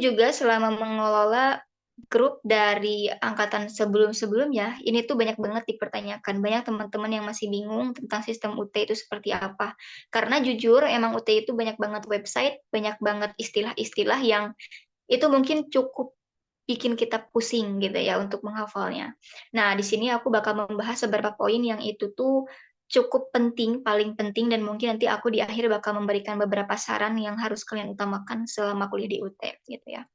juga selama mengelola grup dari angkatan sebelum-sebelumnya, ini tuh banyak banget dipertanyakan. Banyak teman-teman yang masih bingung tentang sistem UT itu seperti apa. Karena jujur, emang UT itu banyak banget website, banyak banget istilah-istilah yang itu mungkin cukup bikin kita pusing gitu ya untuk menghafalnya. Nah, di sini aku bakal membahas beberapa poin yang itu tuh cukup penting, paling penting, dan mungkin nanti aku di akhir bakal memberikan beberapa saran yang harus kalian utamakan selama kuliah di UT gitu ya.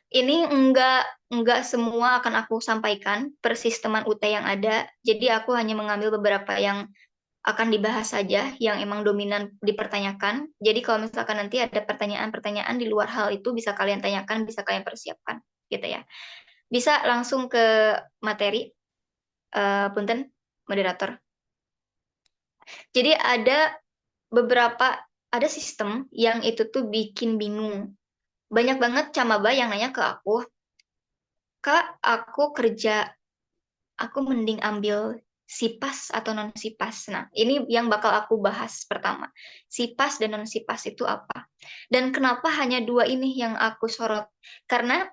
Ini enggak semua akan aku sampaikan persisteman UT yang ada. Jadi aku hanya mengambil beberapa yang akan dibahas saja yang emang dominan dipertanyakan. Jadi kalau misalkan nanti ada pertanyaan-pertanyaan di luar hal itu bisa kalian tanyakan, bisa kalian persiapkan gitu ya. Bisa langsung ke materi, punten, moderator. Jadi ada sistem yang itu tuh bikin bingung. Banyak banget camaba yang nanya ke aku, Kak, aku mending ambil SIPAS atau non-SIPAS. Nah, ini yang bakal aku bahas pertama. SIPAS dan non-SIPAS itu apa? Dan kenapa hanya dua ini yang aku sorot? Karena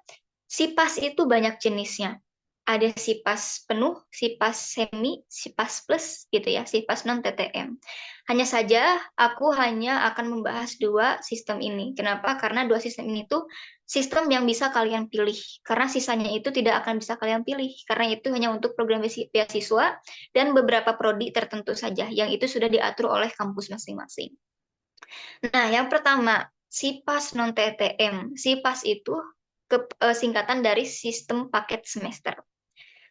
SIPAS itu banyak jenisnya. Ada SIPAS penuh, SIPAS semi, SIPAS plus gitu ya, SIPAS non TTM. Hanya saja aku hanya akan membahas dua sistem ini. Kenapa? Karena dua sistem ini tuh sistem yang bisa kalian pilih. Karena sisanya itu tidak akan bisa kalian pilih. Karena itu hanya untuk program beasiswa dan beberapa prodi tertentu saja yang itu sudah diatur oleh kampus masing-masing. Nah, yang pertama, SIPAS non TTM. SIPAS itu singkatan dari sistem paket semester.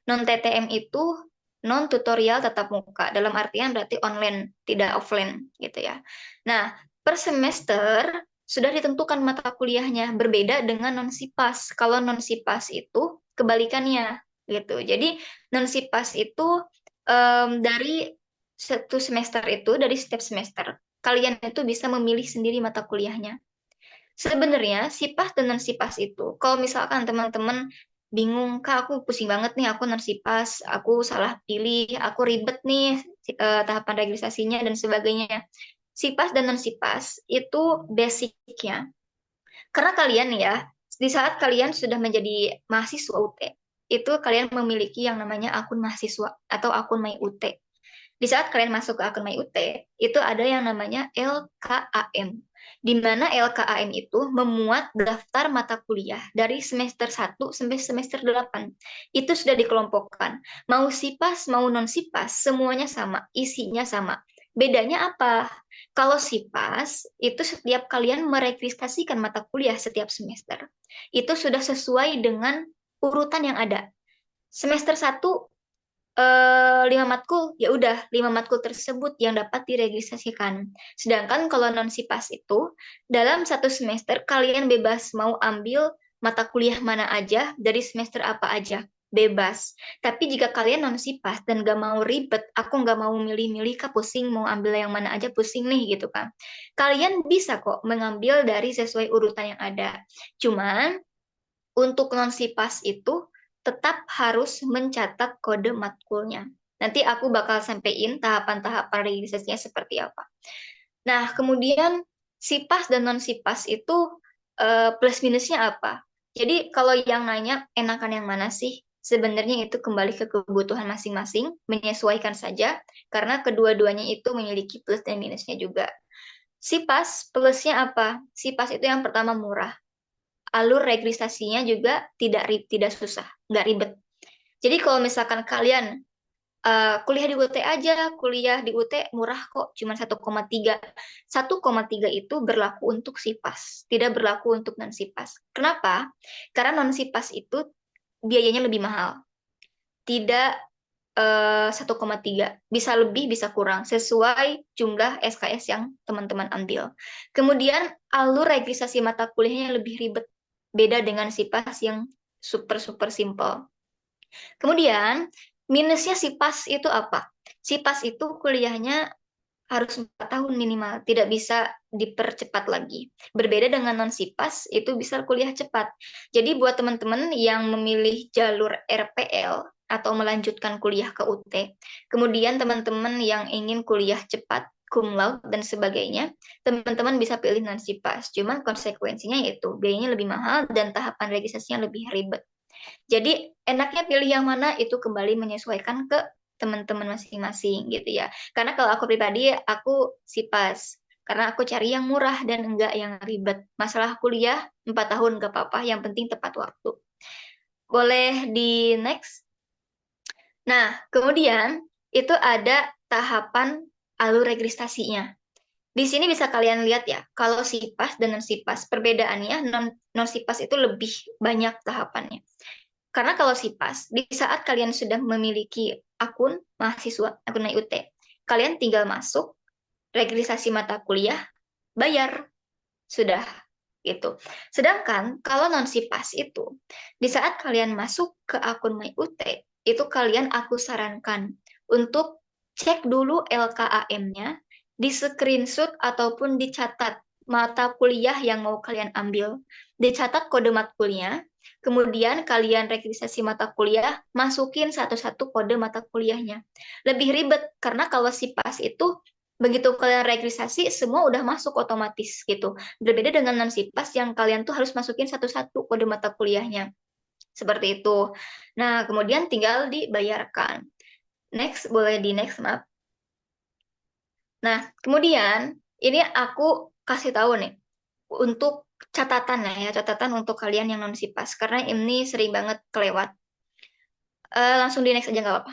Non TTM itu non tutorial tatap muka. Dalam artian berarti online, tidak offline gitu ya. Nah, per semester sudah ditentukan mata kuliahnya berbeda dengan non SIPAS. Kalau non SIPAS itu kebalikannya gitu. Jadi non SIPAS itu dari satu semester itu dari setiap semester kalian itu bisa memilih sendiri mata kuliahnya. Sebenarnya SIPAS dan non SIPAS itu, kalau misalkan teman-teman bingung, Kak, aku pusing banget nih, aku non SIPAS, aku salah pilih, aku ribet nih tahapan registrasinya dan sebagainya. SIPAS dan non SIPAS itu basicnya. Karena kalian ya, di saat kalian sudah menjadi mahasiswa UT, itu kalian memiliki yang namanya akun mahasiswa atau akun My UT. Di saat kalian masuk ke akun MyUT, itu ada yang namanya LKAM. Di mana LKAM itu memuat daftar mata kuliah dari semester 1 sampai semester 8. Itu sudah dikelompokkan. Mau SIPAS, mau non-SIPAS, semuanya sama, isinya sama. Bedanya apa? Kalau SIPAS, itu setiap kalian meregistrasikan mata kuliah setiap semester. Itu sudah sesuai dengan urutan yang ada. Semester 1 lima matkul, ya udah 5 matkul tersebut yang dapat diregistrasikan. Sedangkan kalau non SIPAS itu dalam satu semester kalian bebas mau ambil mata kuliah mana aja dari semester apa aja, bebas. Tapi jika kalian non SIPAS dan gak mau ribet, aku gak mau milih-milih, kak pusing mau ambil yang mana aja pusing nih gitu kan. Kalian bisa kok mengambil dari sesuai urutan yang ada. Cuman untuk non SIPAS itu tetap harus mencatat kode matkulnya. Nanti aku bakal sampaikan tahapan-tahapan registrasinya seperti apa. Nah, kemudian SIPAS dan non SIPAS itu plus minusnya apa? Jadi kalau yang nanya enakan yang mana sih? Sebenarnya itu kembali ke kebutuhan masing-masing, menyesuaikan saja, karena kedua-duanya itu memiliki plus dan minusnya juga. SIPAS plusnya apa? SIPAS itu yang pertama murah, alur registrasinya juga tidak susah, nggak ribet. Jadi kalau misalkan kalian kuliah di UT aja, kuliah di UT murah kok, cuma 1,3. 1,3 itu berlaku untuk SIPAS, tidak berlaku untuk non-SIPAS. Kenapa? Karena non-SIPAS itu biayanya lebih mahal. Tidak 1,3. Bisa lebih, bisa kurang, sesuai jumlah SKS yang teman-teman ambil. Kemudian alur registrasi mata kuliahnya lebih ribet, beda dengan SIPAS yang super-super simple. Kemudian, minusnya SIPAS itu apa? SIPAS itu kuliahnya harus 4 tahun minimal, tidak bisa dipercepat lagi. Berbeda dengan non-SIPAS, itu bisa kuliah cepat. Jadi buat teman-teman yang memilih jalur RPL atau melanjutkan kuliah ke UT, kemudian teman-teman yang ingin kuliah cepat, cum laude, dan sebagainya, teman-teman bisa pilih non-SIPAS. Cuman konsekuensinya yaitu biayanya lebih mahal dan tahapan registrasinya lebih ribet. Jadi enaknya pilih yang mana itu kembali menyesuaikan ke teman-teman masing-masing gitu ya. Karena kalau aku pribadi, aku SIPAS. Karena aku cari yang murah dan enggak yang ribet. Masalah kuliah 4 tahun gak apa-apa, yang penting tepat waktu. Boleh di next? Nah, kemudian itu ada tahapan alur registrasinya. Di sini bisa kalian lihat ya, kalau SIPAS dan non-SIPAS, perbedaannya non-SIPAS itu lebih banyak tahapannya. Karena kalau SIPAS, di saat kalian sudah memiliki akun mahasiswa, akun MyUT, kalian tinggal masuk, registrasi mata kuliah, bayar, sudah gitu. Sedangkan kalau non-SIPAS itu, di saat kalian masuk ke akun MyUT, itu kalian aku sarankan untuk cek dulu LKAM-nya, di screenshot ataupun dicatat mata kuliah yang mau kalian ambil. Dicatat kode matkulnya, kemudian kalian registrasi mata kuliah, masukin satu-satu kode mata kuliahnya. Lebih ribet, karena kalau SIPAS itu begitu kalian registrasi, semua udah masuk otomatis gitu. Berbeda dengan non-SIPAS yang kalian tuh harus masukin satu-satu kode mata kuliahnya. Seperti itu. Nah, kemudian tinggal dibayarkan. Next, boleh di next, maaf. Nah, kemudian ini aku kasih tahu nih, untuk catatan ya, catatan untuk kalian yang non-SIPAS, karena ini sering banget kelewat. Langsung di next aja nggak apa-apa,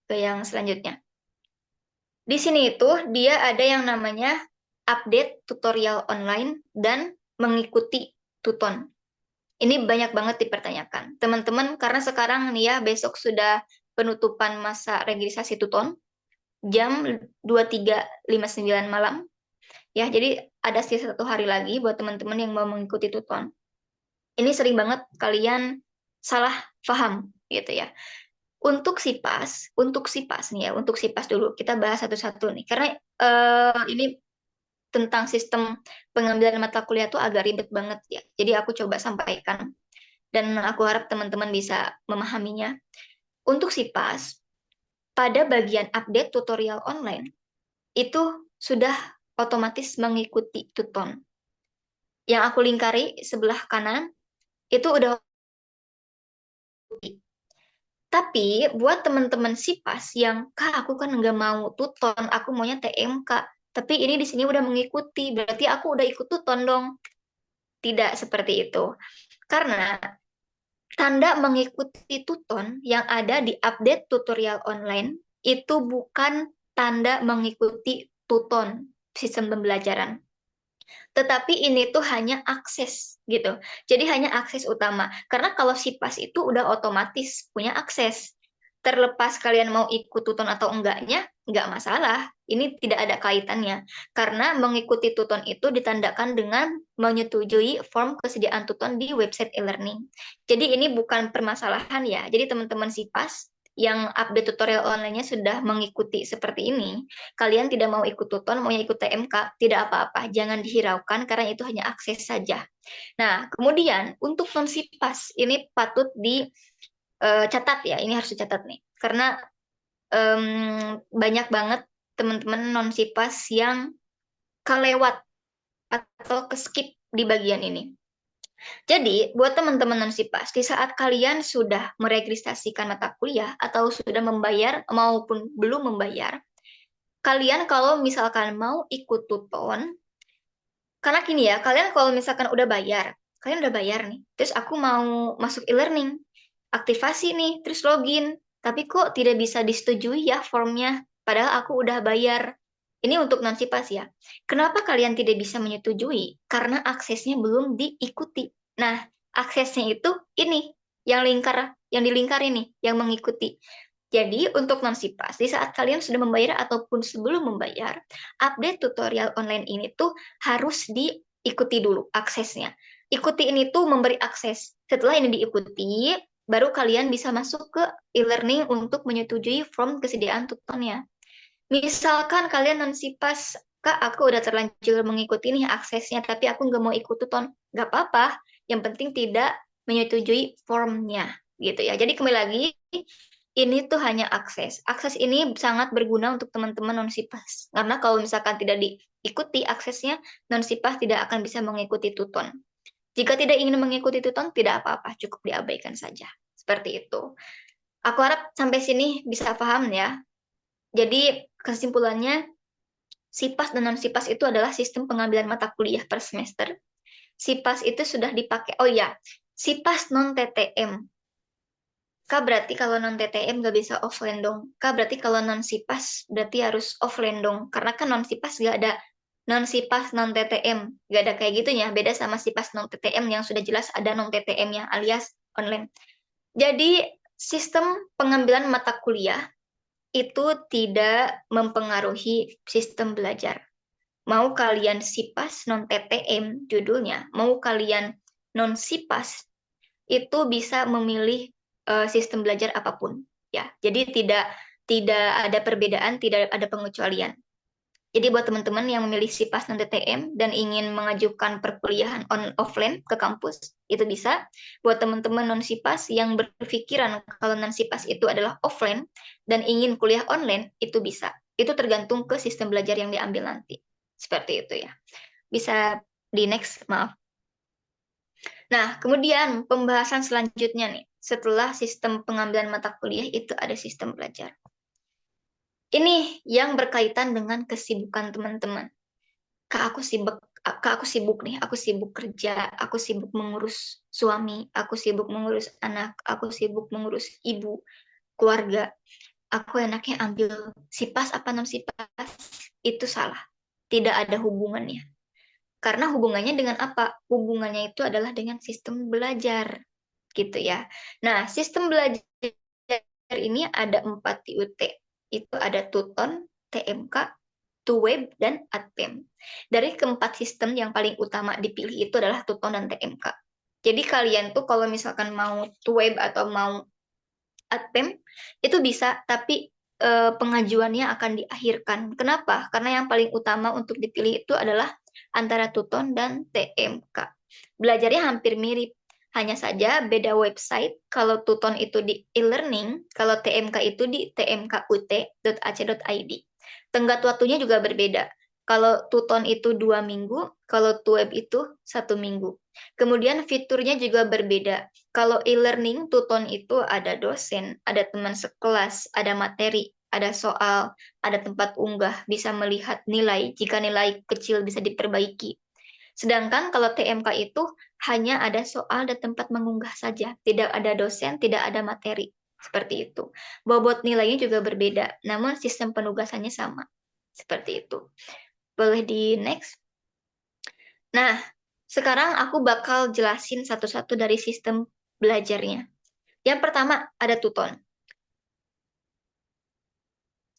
ke yang selanjutnya. Di sini itu dia ada yang namanya update tutorial online dan mengikuti tuton. Ini banyak banget dipertanyakan. Teman-teman, karena sekarang nih ya, besok sudah penutupan masa registrasi tuton, jam 23.59 malam. Ya, jadi ada sisa 1 hari lagi buat teman-teman yang mau mengikuti tuton. Ini sering banget kalian salah paham gitu ya. Untuk SIPAS nih ya, untuk SIPAS dulu kita bahas satu-satu nih. Karena ini tentang sistem pengambilan mata kuliah tuh agak ribet banget ya. Jadi aku coba sampaikan dan aku harap teman-teman bisa memahaminya. Untuk SIPAS, pada bagian update tutorial online itu sudah otomatis mengikuti tuton. Yang aku lingkari sebelah kanan itu udah. Tapi buat teman-teman SIPAS yang, Kak, aku kan nggak mau tuton, aku maunya TMK. Tapi ini di sini udah mengikuti, berarti aku udah ikut tuton dong. Tidak seperti itu. Karena tanda mengikuti tuton yang ada di update tutorial online itu bukan tanda mengikuti tuton sistem pembelajaran. Tetapi ini tuh hanya akses gitu. Jadi hanya akses utama. Karena kalau SIPAS itu udah otomatis punya akses. Terlepas kalian mau ikut tuton atau enggaknya, enggak masalah. Ini tidak ada kaitannya. Karena mengikuti tuton itu ditandakan dengan menyetujui form kesediaan tuton di website e-learning. Jadi ini bukan permasalahan ya. Jadi teman-teman SIPAS yang update tutorial online-nya sudah mengikuti seperti ini, kalian tidak mau ikut tuton, mau ikut TMK, tidak apa-apa, jangan dihiraukan karena itu hanya akses saja. Nah, kemudian untuk non-SIPAS ini patut dicatat ya, ini harus dicatat nih, karena banyak banget teman-teman non-SIPAS yang kelewat atau keskip di bagian ini. Jadi, buat teman-teman non-SIPAS, di saat kalian sudah meregistrasikan mata kuliah atau sudah membayar maupun belum membayar, kalian kalau misalkan mau ikut tuton, karena gini ya, kalian kalau misalkan kalian udah bayar nih, terus aku mau masuk e-learning, aktivasi nih, terus login, tapi kok tidak bisa disetujui ya formnya, padahal aku udah bayar. Ini untuk non-SIPAS ya. Kenapa kalian tidak bisa menyetujui? Karena aksesnya belum diikuti. Nah, aksesnya itu ini, yang dilingkar ini, yang mengikuti. Jadi, untuk non-SIPAS, di saat kalian sudah membayar ataupun sebelum membayar, update tutorial online ini tuh harus diikuti dulu aksesnya. Ikuti ini tuh memberi akses. Setelah ini diikuti, baru kalian bisa masuk ke e-learning untuk menyetujui form kesediaan tutornya. Misalkan kalian non-SIPAS, Kak, aku udah terlanjur mengikuti nih aksesnya, tapi aku nggak mau ikut tuton. Nggak apa-apa, yang penting tidak menyetujui formnya. Gitu ya. Jadi kembali lagi, ini tuh hanya akses. Akses ini sangat berguna untuk teman-teman non-SIPAS. Karena kalau misalkan tidak diikuti aksesnya, non-SIPAS tidak akan bisa mengikuti tuton. Jika tidak ingin mengikuti tuton, tidak apa-apa, cukup diabaikan saja. Seperti itu. Aku harap sampai sini bisa paham ya. Jadi kesimpulannya, SIPAS dan non-SIPAS itu adalah sistem pengambilan mata kuliah per semester. SIPAS itu sudah dipakai, oh ya, SIPAS non-TTM. Kak berarti kalau non-TTM nggak bisa offline dong. Kak berarti kalau non-SIPAS berarti harus offline dong. Karena kan non-SIPAS nggak ada non-SIPAS non-TTM. Nggak ada kayak gitunya. Beda sama SIPAS non-TTM yang sudah jelas ada non-TTM-nya alias online. Jadi sistem pengambilan mata kuliah itu tidak mempengaruhi sistem belajar. Mau kalian SIPAS non-TTM judulnya, mau kalian non-SIPAS itu bisa memilih sistem belajar apapun ya. Jadi tidak ada perbedaan, tidak ada pengecualian. Jadi buat teman-teman yang memilih SIPAS non TTM dan ingin mengajukan perkuliahan offline ke kampus, itu bisa. Buat teman-teman non SIPAS yang berpikiran kalau non SIPAS itu adalah offline dan ingin kuliah online, itu bisa. Itu tergantung ke sistem belajar yang diambil nanti. Seperti itu ya. Bisa di next, maaf. Nah, kemudian pembahasan selanjutnya nih, setelah sistem pengambilan mata kuliah itu ada sistem belajar. Ini yang berkaitan dengan kesibukan teman-teman. Kak aku sibuk nih, aku sibuk kerja, aku sibuk mengurus suami, aku sibuk mengurus anak, aku sibuk mengurus ibu, keluarga. Aku enaknya ambil SIPAS apa non SIPAS, itu salah. Tidak ada hubungannya. Karena hubungannya dengan apa? Hubungannya itu adalah dengan sistem belajar, gitu ya. Nah, sistem belajar ini ada 4 di UT. Itu ada Tuton, TMK, Tuweb, dan Adpem. Dari keempat sistem yang paling utama dipilih itu adalah Tuton dan TMK. Jadi kalian tuh kalau misalkan mau Tuweb atau mau Adpem, itu bisa, tapi pengajuannya akan diakhirkan. Kenapa? Karena yang paling utama untuk dipilih itu adalah antara Tuton dan TMK. Belajarnya hampir mirip, hanya saja beda website. Kalau Tuton itu di e-learning, kalau TMK itu di tmkut.ac.id. Tenggat waktunya juga berbeda. Kalau Tuton itu 2 minggu, kalau Tuweb itu 1 minggu. Kemudian fiturnya juga berbeda. Kalau e-learning, Tuton itu ada dosen, ada teman sekelas, ada materi, ada soal, ada tempat unggah, bisa melihat nilai. Jika nilai kecil bisa diperbaiki. Sedangkan kalau TMK itu hanya ada soal dan tempat mengunggah saja. Tidak ada dosen, tidak ada materi. Seperti itu. Bobot nilainya juga berbeda, namun sistem penugasannya sama. Seperti itu. Boleh di next? Nah, sekarang aku bakal jelasin satu-satu dari sistem belajarnya. Yang pertama ada Tuton.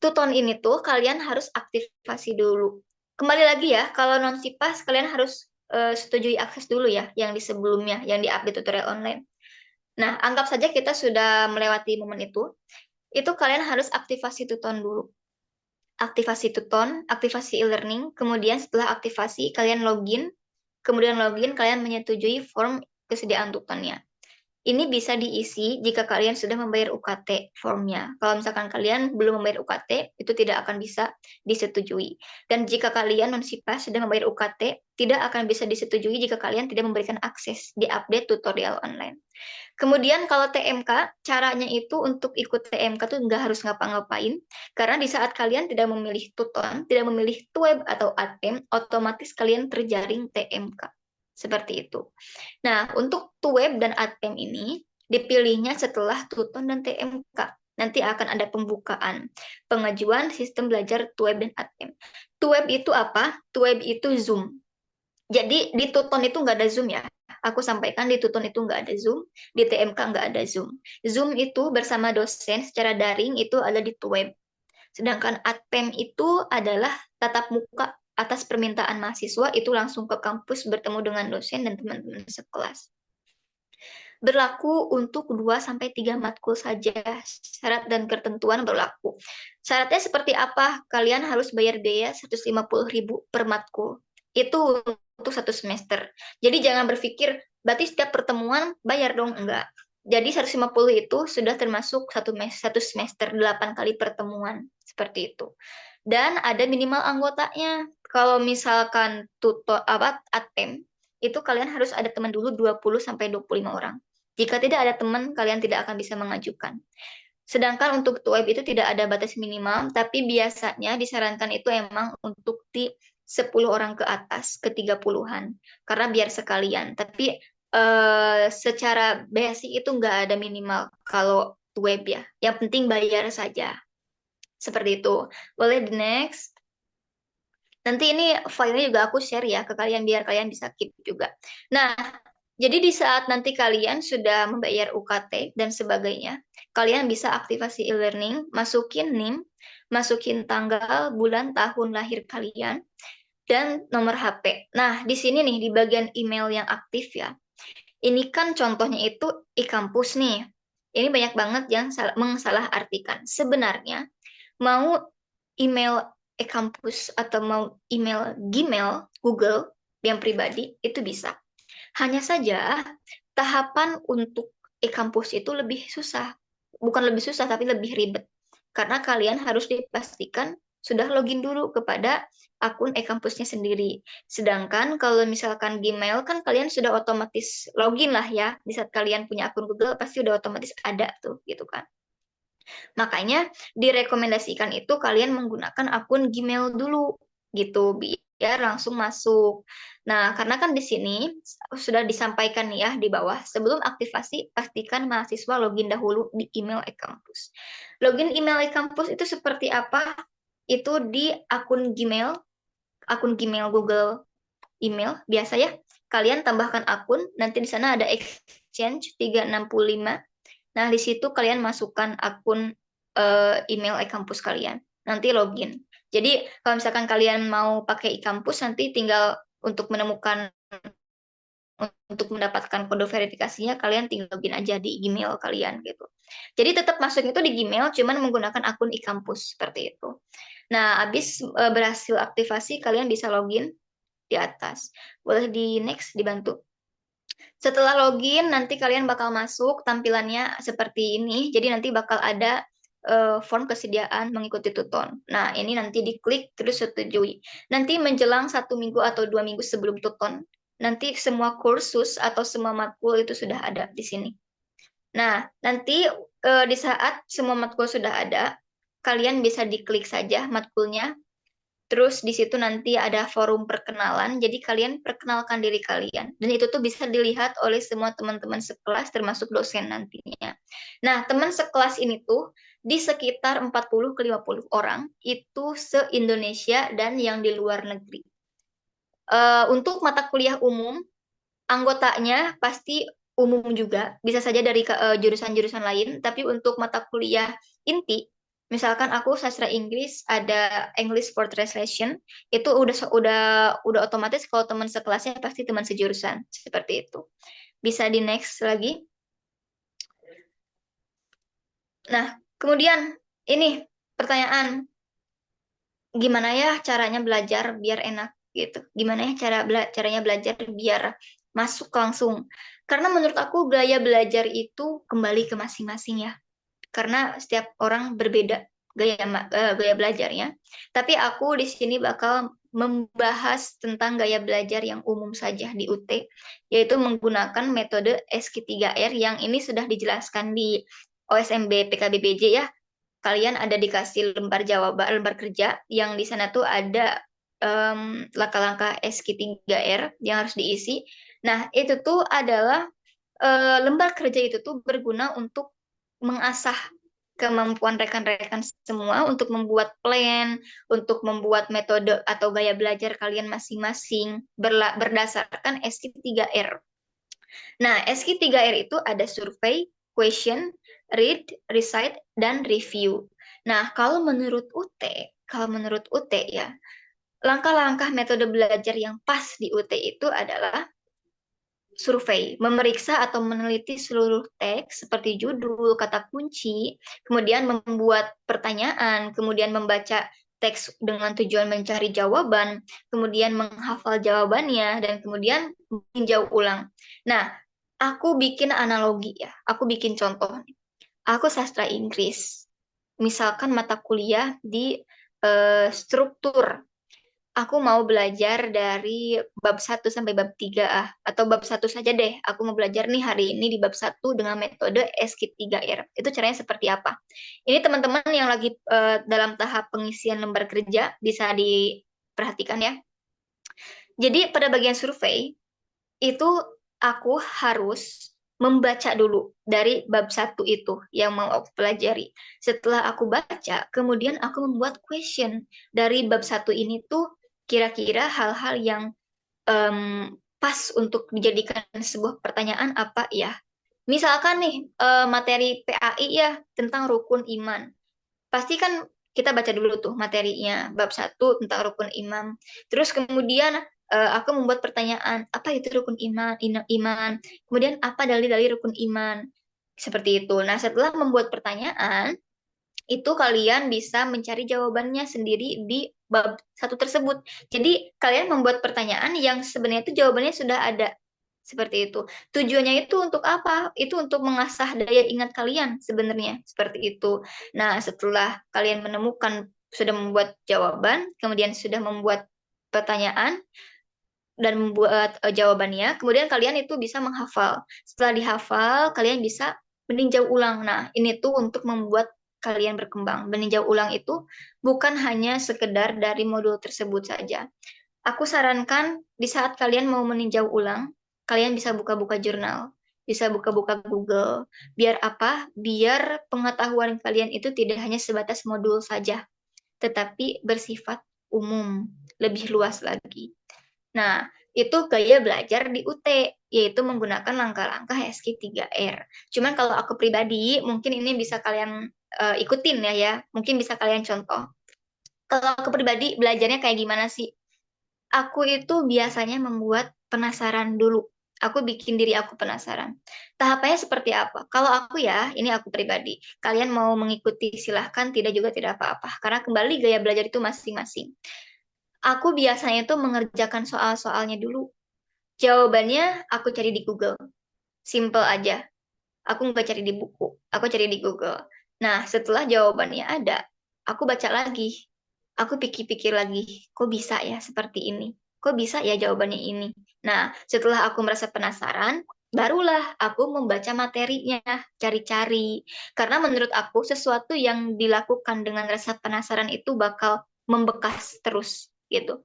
Tuton ini tuh kalian harus aktifasi dulu. Kembali lagi ya, kalau non SIPAS kalian harus setujui akses dulu ya, yang di sebelumnya, yang di update tutorial online. Nah, anggap saja kita sudah melewati momen itu kalian harus aktivasi Tuton dulu. Aktivasi Tuton, aktivasi e-learning, kemudian setelah aktivasi kalian login, kemudian login kalian menyetujui form kesediaan Tutonnya. Ini bisa diisi jika kalian sudah membayar UKT formnya. Kalau misalkan kalian belum membayar UKT, itu tidak akan bisa disetujui. Dan jika kalian non-SIPAS sudah membayar UKT, tidak akan bisa disetujui jika kalian tidak memberikan akses di update tutorial online. Kemudian kalau TMK, caranya itu untuk ikut TMK tuh nggak harus ngapa-ngapain, karena di saat kalian tidak memilih Tuton, tidak memilih Tuweb atau Adpem, otomatis kalian terjaring TMK. Seperti itu. Nah, untuk Tuweb dan Adpem ini dipilihnya setelah Tuton dan TMK. Nanti akan ada pembukaan pengajuan sistem belajar Tuweb dan Adpem. Tuweb itu apa? Tuweb itu Zoom. Jadi di Tuton itu nggak ada Zoom ya. Aku sampaikan di Tuton itu nggak ada Zoom, di TMK nggak ada Zoom. Zoom itu bersama dosen secara daring itu ada di Tuweb. Sedangkan Adpem itu adalah tatap muka atas permintaan mahasiswa, itu langsung ke kampus bertemu dengan dosen dan teman-teman sekelas. Berlaku untuk 2-3 matkul saja. Syarat dan ketentuan berlaku. Syaratnya seperti apa? Kalian harus bayar biaya 150.000 per matkul. Itu untuk 1 semester. Jadi jangan berpikir, berarti setiap pertemuan bayar dong. Enggak. Jadi 150 itu sudah termasuk satu semester 8 kali pertemuan seperti itu. Dan ada minimal anggotanya. Kalau misalkan tutor apa ATEM itu kalian harus ada teman dulu 20 sampai 25 orang. Jika tidak ada teman, kalian tidak akan bisa mengajukan. Sedangkan untuk TUEB itu tidak ada batas minimal, tapi biasanya disarankan itu emang untuk di 10 orang ke atas, ke 30-an. Karena biar sekalian. Tapi secara basic itu nggak ada minimal kalau TUEB ya. Yang penting bayar saja. Seperti itu. Boleh di next. Nanti ini filenya juga aku share ya ke kalian biar kalian bisa keep juga. Nah, jadi di saat nanti kalian sudah membayar UKT dan sebagainya, kalian bisa aktivasi e-learning, masukin NIM, masukin tanggal, bulan, tahun lahir kalian, dan nomor HP. Nah, di sini nih, di bagian email yang aktif ya. Ini kan contohnya itu e-kampus nih. Ini banyak banget yang mensalahartikan. Sebenarnya, mau email e-kampus atau mau email Gmail, Google, yang pribadi, itu bisa. Hanya saja tahapan untuk e-kampus itu lebih susah. Bukan lebih susah, tapi lebih ribet. Karena kalian harus dipastikan sudah login dulu kepada akun e-kampusnya sendiri. Sedangkan kalau misalkan Gmail kan kalian sudah otomatis login lah ya. Di saat kalian punya akun Google pasti udah otomatis ada tuh gitu kan. Makanya direkomendasikan itu kalian menggunakan akun Gmail dulu gitu biar langsung masuk. Nah, karena kan di sini sudah disampaikan nih ya di bawah, sebelum aktivasi pastikan mahasiswa login dahulu di email e-kampus. Login email e-kampus itu seperti apa? Itu di akun Gmail Google email biasa ya. Kalian tambahkan akun, nanti di sana ada Exchange 365. Nah, di situ kalian masukkan akun email e-kampus kalian. Nanti login. Jadi, kalau misalkan kalian mau pakai e-kampus, nanti tinggal untuk menemukan, untuk mendapatkan kode verifikasinya, kalian tinggal login aja di email kalian gitu. Jadi, tetap masuk itu di Gmail, cuman menggunakan akun e-kampus seperti itu. Nah, habis berhasil aktivasi, kalian bisa login di atas. Boleh di next, dibantu. Setelah login, nanti kalian bakal masuk tampilannya seperti ini. Jadi nanti bakal ada form kesediaan mengikuti tuton. Nah, ini nanti diklik terus setujui. Nanti menjelang 1 minggu atau 2 minggu sebelum tuton, nanti semua kursus atau semua matkul itu sudah ada di sini. Nah, nanti di saat semua matkul sudah ada, kalian bisa diklik saja matkulnya. Terus di situ nanti ada forum perkenalan, jadi kalian perkenalkan diri kalian. Dan itu tuh bisa dilihat oleh semua teman-teman sekelas, termasuk dosen nantinya. Nah, teman sekelas ini tuh di sekitar 40 ke 50 orang, itu se-Indonesia dan yang di luar negeri. Untuk mata kuliah umum, anggotanya pasti umum juga, bisa saja dari jurusan-jurusan lain, tapi untuk mata kuliah inti, misalkan aku sastra Inggris ada English for Translation, itu udah otomatis kalau teman sekelasnya pasti teman sejurusan, seperti itu. Bisa di next lagi. Nah, kemudian ini pertanyaan, gimana ya caranya belajar biar enak gitu. Gimana ya caranya belajar biar masuk langsung. Karena menurut aku gaya belajar itu kembali ke masing-masing ya. Karena setiap orang berbeda gaya belajarnya. Tapi aku di sini bakal membahas tentang gaya belajar yang umum saja di UT, yaitu menggunakan metode SQ3R yang ini sudah dijelaskan di OSMB PKBBJ ya. Kalian ada dikasih lembar jawaban, lembar kerja yang di sana tuh ada langkah-langkah SQ3R yang harus diisi. Nah, itu tuh adalah lembar kerja itu tuh berguna untuk mengasah kemampuan rekan-rekan semua untuk membuat plan, untuk membuat metode atau gaya belajar kalian masing-masing berdasarkan SQ3R. Nah, SQ3R itu ada survei, question, read, recite, dan review. Nah, kalau menurut UT ya, langkah-langkah metode belajar yang pas di UT itu adalah survei, memeriksa atau meneliti seluruh teks seperti judul, kata kunci, kemudian membuat pertanyaan, kemudian membaca teks dengan tujuan mencari jawaban, kemudian menghafal jawabannya, dan kemudian meninjau ulang. Nah, Aku bikin analogi ya, aku bikin contoh. Aku sastra Inggris. Misalkan mata kuliah di struktur. Aku mau belajar dari bab 1 sampai bab 3 atau bab 1 saja deh. Aku mau belajar nih hari ini di bab 1 dengan metode SKIT 3R. Itu caranya seperti apa? Ini teman-teman yang lagi dalam tahap pengisian lembar kerja bisa diperhatikan ya. Jadi pada bagian survei itu aku harus membaca dulu dari bab 1 itu yang mau aku pelajari. Setelah aku baca, kemudian aku membuat question dari bab 1 ini tuh kira-kira hal-hal yang pas untuk dijadikan sebuah pertanyaan apa ya. Misalkan nih materi PAI ya tentang rukun iman. Pasti kan kita baca dulu tuh materinya bab 1 tentang rukun iman. Terus kemudian aku membuat pertanyaan, apa itu rukun iman? Iman. Kemudian apa dalil-dalil rukun iman? Seperti itu. Nah, setelah membuat pertanyaan, itu kalian bisa mencari jawabannya sendiri di bab 1 tersebut. Jadi kalian membuat pertanyaan yang sebenarnya itu jawabannya sudah ada. Seperti itu. Tujuannya itu untuk apa? Itu untuk mengasah daya ingat kalian sebenarnya. Seperti itu. Nah, setelah kalian menemukan, sudah membuat jawaban, kemudian sudah membuat pertanyaan, dan membuat jawabannya, kemudian kalian itu bisa menghafal. Setelah dihafal, kalian bisa meninjau ulang. Nah, ini tuh untuk membuat kalian berkembang. Meninjau ulang itu bukan hanya sekedar dari modul tersebut saja. Aku sarankan di saat kalian mau meninjau ulang, kalian bisa buka-buka jurnal, bisa buka-buka Google. Biar apa? Biar pengetahuan kalian itu tidak hanya sebatas modul saja, tetapi bersifat umum, lebih luas lagi. Nah, itu gaya belajar di UT, yaitu menggunakan langkah-langkah SK3R. Cuman kalau aku pribadi, mungkin ini bisa kalian ikutin ya. Mungkin bisa kalian contoh. Kalau aku pribadi, belajarnya kayak gimana sih? Aku itu biasanya membuat penasaran dulu. Aku bikin diri aku penasaran. Tahapannya seperti apa? Kalau aku ya, ini aku pribadi. Kalian mau mengikuti silahkan, tidak juga tidak apa-apa. Karena kembali gaya belajar itu masing-masing. Aku biasanya itu mengerjakan soal-soalnya dulu. Jawabannya aku cari di Google. Simple aja. Aku nggak cari di buku. Aku cari di Google. Nah, setelah jawabannya ada, aku baca lagi. Aku pikir-pikir lagi, kok bisa ya seperti ini? Kok bisa ya jawabannya ini? Nah, setelah aku merasa penasaran, barulah aku membaca materinya, cari-cari. Karena menurut aku, sesuatu yang dilakukan dengan rasa penasaran itu bakal membekas terus, gitu.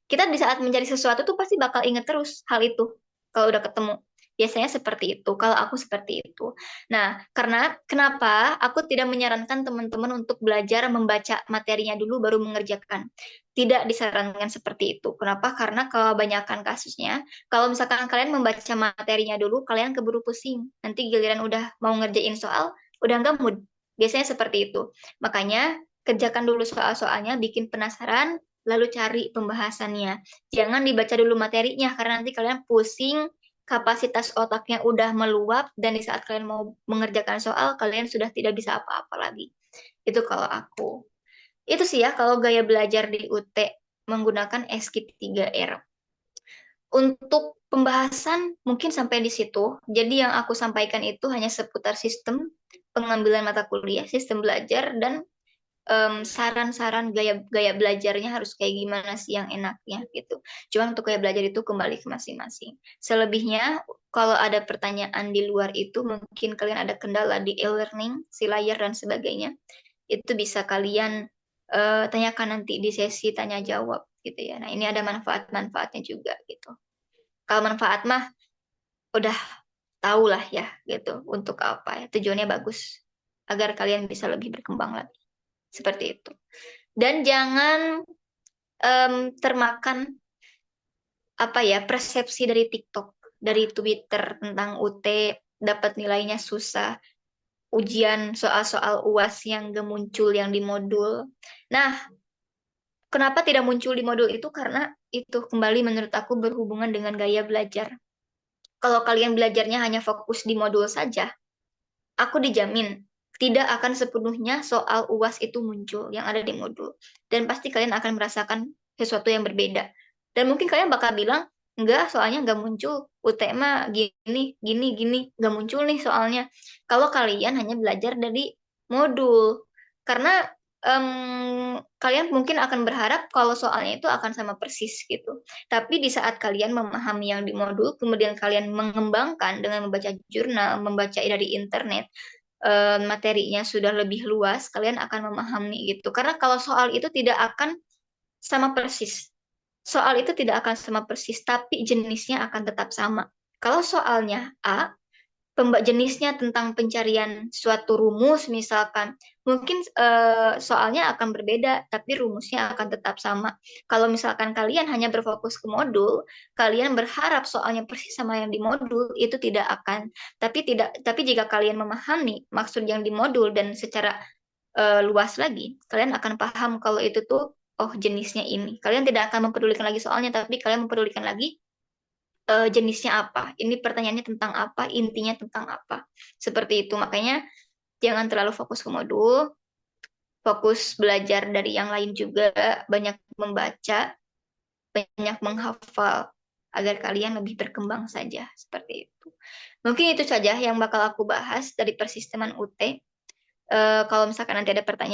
Kita di saat mencari sesuatu tuh pasti bakal inget terus hal itu kalau udah ketemu. Biasanya seperti itu, kalau aku seperti itu. Nah, karena kenapa aku tidak menyarankan teman-teman untuk belajar membaca materinya dulu baru mengerjakan. Tidak disarankan seperti itu. Kenapa? Karena kebanyakan kasusnya, kalau misalkan kalian membaca materinya dulu, kalian keburu pusing. Nanti giliran udah mau ngerjain soal, udah nggak mood. Biasanya seperti itu. Makanya, kerjakan dulu soal-soalnya, bikin penasaran, lalu cari pembahasannya. Jangan dibaca dulu materinya, karena nanti kalian pusing, kapasitas otaknya udah meluap, dan di saat kalian mau mengerjakan soal, kalian sudah tidak bisa apa-apa lagi. Itu kalau aku. Itu sih ya, kalau gaya belajar di UT menggunakan SKIT 3R. Untuk pembahasan mungkin sampai di situ. Jadi yang aku sampaikan itu hanya seputar sistem pengambilan mata kuliah, sistem belajar, dan saran-saran gaya belajarnya harus kayak gimana sih yang enaknya gitu. Cuman untuk gaya belajar itu kembali ke masing-masing. Selebihnya, kalau ada pertanyaan di luar itu, mungkin kalian ada kendala di e-learning, si layar dan sebagainya, itu bisa kalian tanyakan nanti di sesi tanya jawab gitu ya. Nah, ini ada manfaat-manfaatnya juga gitu. Kalau manfaat mah udah tahu lah ya gitu untuk apa ya. Tujuannya bagus agar kalian bisa lebih berkembang lagi. Seperti itu. Dan jangan termakan apa ya persepsi dari TikTok, dari Twitter tentang UT dapat nilainya susah, ujian soal-soal UAS yang gak muncul yang di modul. Nah, kenapa tidak muncul di modul itu? Karena itu kembali menurut aku berhubungan dengan gaya belajar. Kalau kalian belajarnya hanya fokus di modul saja, aku dijamin tidak akan sepenuhnya soal UAS itu muncul yang ada di modul. Dan pasti kalian akan merasakan sesuatu yang berbeda. Dan mungkin kalian bakal bilang, Enggak, soalnya nggak muncul. UT mah gini, gini, gini, nggak muncul nih soalnya. Kalau kalian hanya belajar dari modul, karena kalian mungkin akan berharap kalau soalnya itu akan sama persis gitu. Tapi di saat kalian memahami yang di modul, kemudian kalian mengembangkan dengan membaca jurnal, membaca dari internet, materinya sudah lebih luas, kalian akan memahami gitu. Karena kalau soal itu tidak akan sama persis. Soal itu tidak akan sama persis, tapi jenisnya akan tetap sama. Kalau soalnya A, jenisnya tentang pencarian suatu rumus misalkan, mungkin soalnya akan berbeda, tapi rumusnya akan tetap sama. Kalau misalkan kalian hanya berfokus ke modul, kalian berharap soalnya persis sama yang di modul, itu tidak akan. Tapi jika kalian memahami maksud yang di modul dan secara luas lagi, kalian akan paham kalau itu tuh oh jenisnya ini. Kalian tidak akan mempedulikan lagi soalnya, tapi kalian mempedulikan lagi jenisnya apa. Ini pertanyaannya tentang apa, intinya tentang apa. Seperti itu. Makanya jangan terlalu fokus ke modul, fokus belajar dari yang lain juga, banyak membaca, banyak menghafal agar kalian lebih berkembang saja. Seperti itu. Mungkin itu saja yang bakal aku bahas dari persisteman UT. Kalau misalkan nanti ada pertanyaan